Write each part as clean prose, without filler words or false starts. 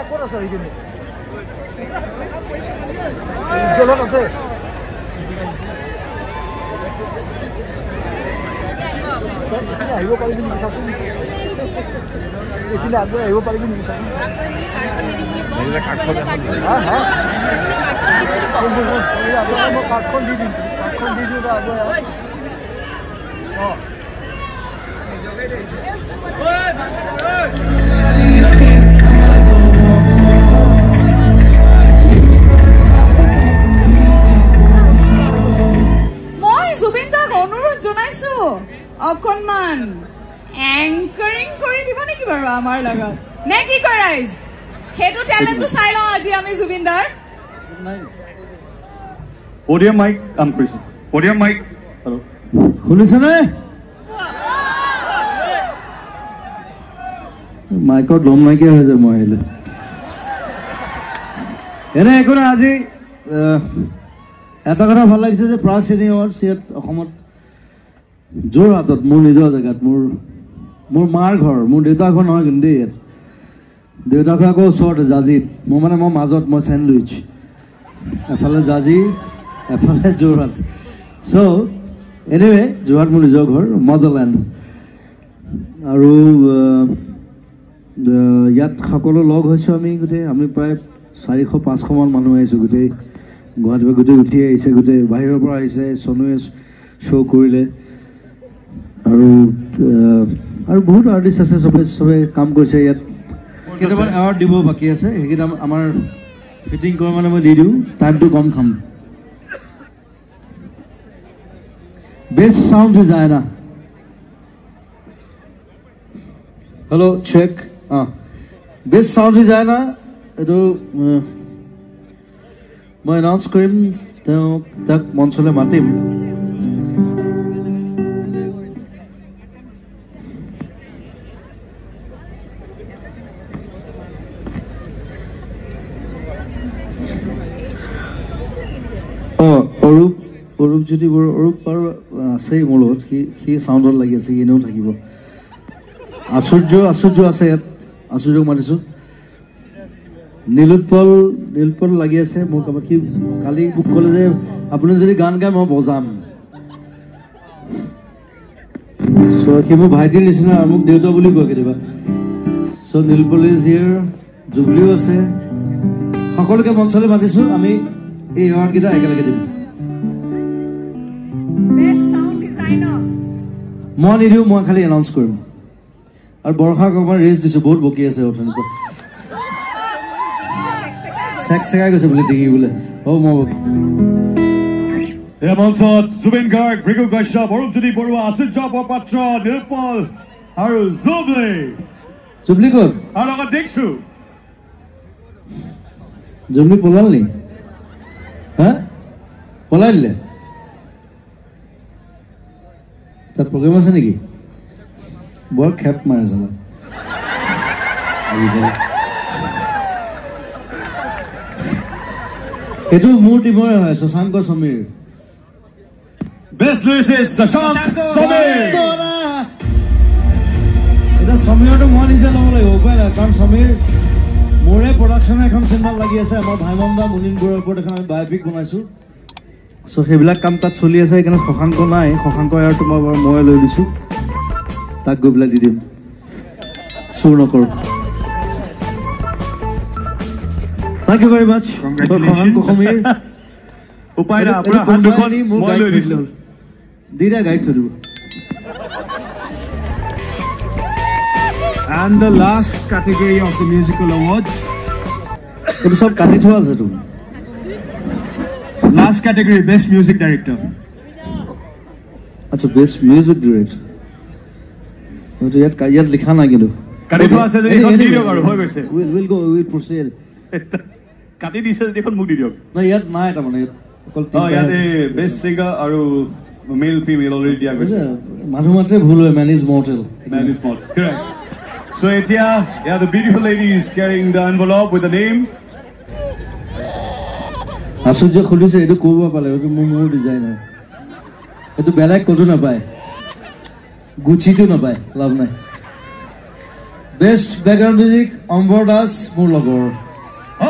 ক'ত আছে এইখিনি জলত আছে এইখিনি আহিব পাৰিবি নেকি চাচোন এইখিনি আগুৱাই আহিব পাৰিবি নেকি চাচোন মই কাৰ্ডখন দি দিম আগুৱাই অঁ মই জুবিন দাক অনুৰোধ জনাইছো অকণমান এংকাৰিং কৰি দিব নেকি বাৰু আমাৰ লগত নে কি কয় ৰাইজ সেইটো টেলেণ্টটো চাই লওঁ আজি আমি জুবিন দাৰ পডিয়াম মাইক কাম কৰিছো পডিয়াম মাইক শুনিছেনে মাইকৰ দম নাইকিয়া হৈ যায় মই আহিলে এনে একো নাই আজি এটা কথা ভাল লাগিছে যে প্ৰাগ চিনি এৱাৰ্ডছ ইয়াত অসমত যোৰহাটত মোৰ নিজৰ জেগাত মোৰ মাৰ ঘৰ মোৰ দেউতাৰ ঘৰ নহয় কিন্তু দেই ইয়াত দেউতাৰ ঘৰ আকৌ ওচৰতে জাজিত মই মাজত মই চেণ্ট লুইচ এফালে জাজি এফালে যোৰহাট চ' এনিৱে যোৰহাট মোৰ নিজৰ ঘৰ মাদাৰলেণ্ড আৰু ইয়াত সকলো লগ হৈছোঁ আমি প্ৰায় 400-500 মান মানুহ আহিছোঁ গোটেই গুৱাহাটীৰ পৰা গোটেই উঠি আহিছে গোটেই বাহিৰৰ পৰা আহিছে চনুৱে শ্ব' কৰিলে আৰু বহুত আৰ্টিষ্ট আছে চবে কাম কৰিছে ইয়াত কেইটামান এৱাৰ্ড দিব বাকী আছে সেইকেইটা আমাৰ ফিটিং কৰা মানে মই দি দিওঁ টাইমটো কম খাম best sound designer hello' check best sound designer এইটো মই এনাউন্স কৰিম তাক মঞ্চলৈ মাতিম অৰূপ যদি অৰূপ বাৰু আছেই মোৰ লগত সি চাউণ্ডত লাগি আছে এনেও থাকিব আচুৰ্য আছে ইয়াত আচুৰ্যক মাতিছোঁ নীলোৎপল লাগি আছে মোক সি কালি মোক ক'লে যে আপুনি যদি গান গায় মই বজাম চ' সি মোৰ ভাইটিৰ নিচিনা আৰু মোক দেউতা বুলি কয় কেতিয়াবা চ' নীলোৎপল ইজ হিয়াৰ জুবলিও আছে সকলোকে মঞ্চলৈ মাতিছোঁ আমি এই এৱাৰ্ডকেইটা একেলগে দিম মই নিদিওঁ মই খালি এনাউন্স কৰিম আৰু বৰ্ষাক অকণমান ৰেষ্ট দিছোঁ বহুত বকি আছে অথনিৰ পৰা চেকাই গৈছে বোলে ডিঙি বোলে মই এই মঞ্চত জুবিন গাৰ্গ ভৃগু কাশ্যপ অৰূপজ্যোতি বৰুৱা আচুৰ্য বৰপাত্ৰ নীলোৎপল আৰু জুবলি ক'ত আৰু লগত দেখিছো জুবলি পলাল নি হা পলাই দিলে তাত প্ৰগ্ৰেম আছে নেকি বৰ খেপ মাৰে চালা এইটো মোৰ টিমৰে হয় শশাংক সমীৰ বেষ্ট লুইছেছ শশাংক সমীৰ এটা সমীৰটো মই নিজে ল'ব লাগিব উপায় নাই কাৰণ সমীৰ মোৰে প্ৰডাকশ্যনে এখন চিনেমাত লাগি আছে আমাৰ ভাইমন্দা মুনিন বৰুৱাৰ ওপৰত এখন আমি বায়'পিক বনাইছোঁ চ' সেইবিলাক কাম তাত চলি আছে সেইকাৰণে শশাংক নাই শশাংক এয়াৰটো মই লৈ দিছোঁ তাক গৈ পেলাই দি দিম চুৰ নকৰোঁ Thank you very much. Congratulations. উপায় না আপোনাৰ হাত দুখন মই লৈ দিছো দিদা গাইড থৈ দিব And the last category of the musical awards. এইটো সব কাটি থোৱা আছে তো Last category best music director. আচ্ছা best music director. ওটো ইয়াত লিখা নাই কিন্তু কাটি থোৱা আছে যদি এখন দি দিয়ক আৰু হৈ গৈছে We'll go with proceed. কাটি দিছে যদি এখন মোক দি দিয়ক না ইয়াত নাই এটা মানে অকল ইয়াতে বেষ্ট সিঙ্গাৰ আৰু মেল ফিমেল অলৰেডি দিয়া গৈছে মানুহ মাত্ৰে ভুল হয় man is mortal correct so এতিয়া the beautiful lady is carrying the envelope with the name আচুৰ্য খুলিছে এইটো ক'ব পালে এইটো মোৰ ডিজাইন হয় এইটো বেলেগ ক'তো নাপায় গুচিটো নাপায় লাভ নাই বেষ্ট বেকগ্ৰাউণ্ড মিউজিক অম্বৰ দাস মোৰ লগৰ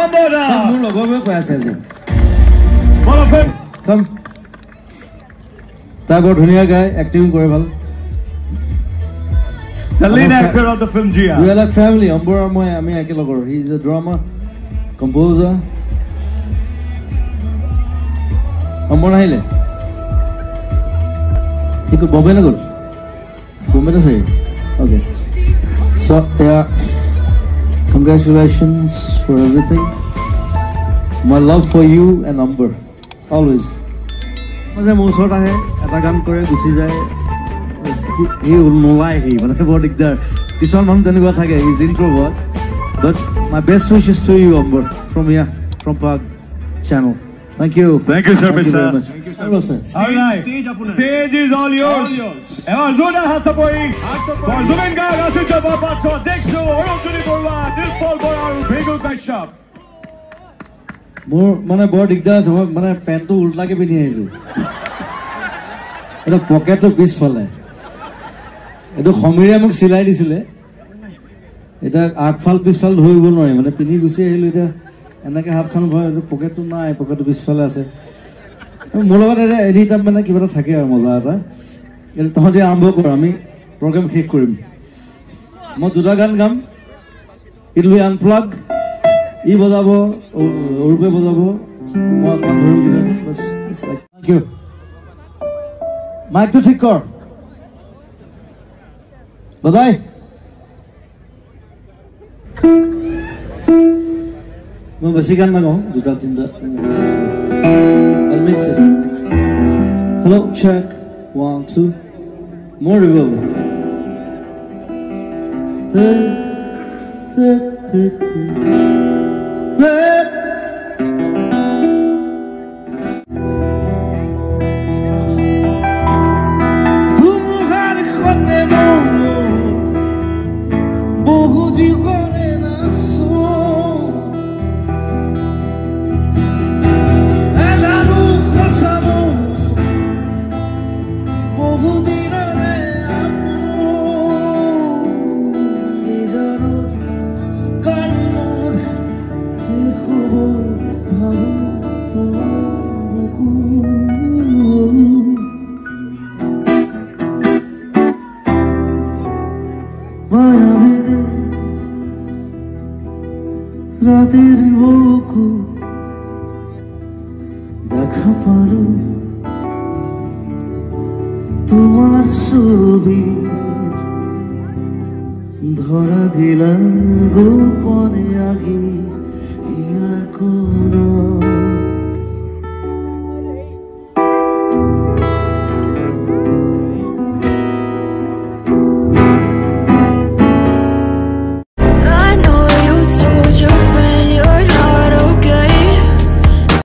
Amber Das. মোৰ লগৰবোৰে কৈ আছে আজি One of them. কাম তাই বৰ ধুনীয়া গায় এক্টিং কৰে ভাল The lead Amber actor of the film Jia. We are like family. Amber and I am a লগৰ. He is a drama composer. Amber naile. He could Bombay na good. Bombay na say. Okay. So yeah, congratulations for everything. My love for you and Amber, always. Maze মোৰ ওচৰত আহে এটা গান কৰে গুচি যায় he will নোলায় he মানে বৰ দিগদাৰ কিছুমান মানুহ তেনেকুৱা থাকে he is introvert but my best wishes to you Amber from here from Pag channel thank you Sir very Mr. much. Thank you sir All right. Stage is all yours. Ever Zuna has a boy. For Zubin Garg, Asit Jabbar Patra, Dixu, Arundhati Barua, Nirpal Bora, Bhegu Kashyap. মোৰ মানে বৰ দিগদাৰ আছে মই মানে পেণ্টটো উল্টাকে পিন্ধি আহিলো এটা পকেটটো পিছফালে এইটো সমীৰে মোক চিলাই দিছিলে এটা আগফাল পিছফাল ধৰিব নোৱাৰি মানে পিন্ধি গুচি আহিলো এতিয়া এনেকে হাতখন ভয় এইটো পকেটটো নাই পকেটটো পিছফালে আছে মোৰ লগত এটা এনি টাইম মানে কিবা এটা থাকে আৰু মজা এটা তহঁতি আৰম্ভ কৰ আমি প্ৰগ্ৰেম শেষ কৰিম মই দুটা গান গাম ইট উইল বি আনপ্লাগ ই বজাব অৰূপে বজাব মই অকণ ধৰিম বছ থেংক ইউ মাইকটো ঠিক কৰ বজাই মই বেছি গান নাগাওঁ দুটা তিনিটা I'll mix it. Hello, check. 1, 2. More reverb. রাতের বুকু দেখা পারো তোমার ছবি ধরা দিলাম গোপনে আগে আর কোনো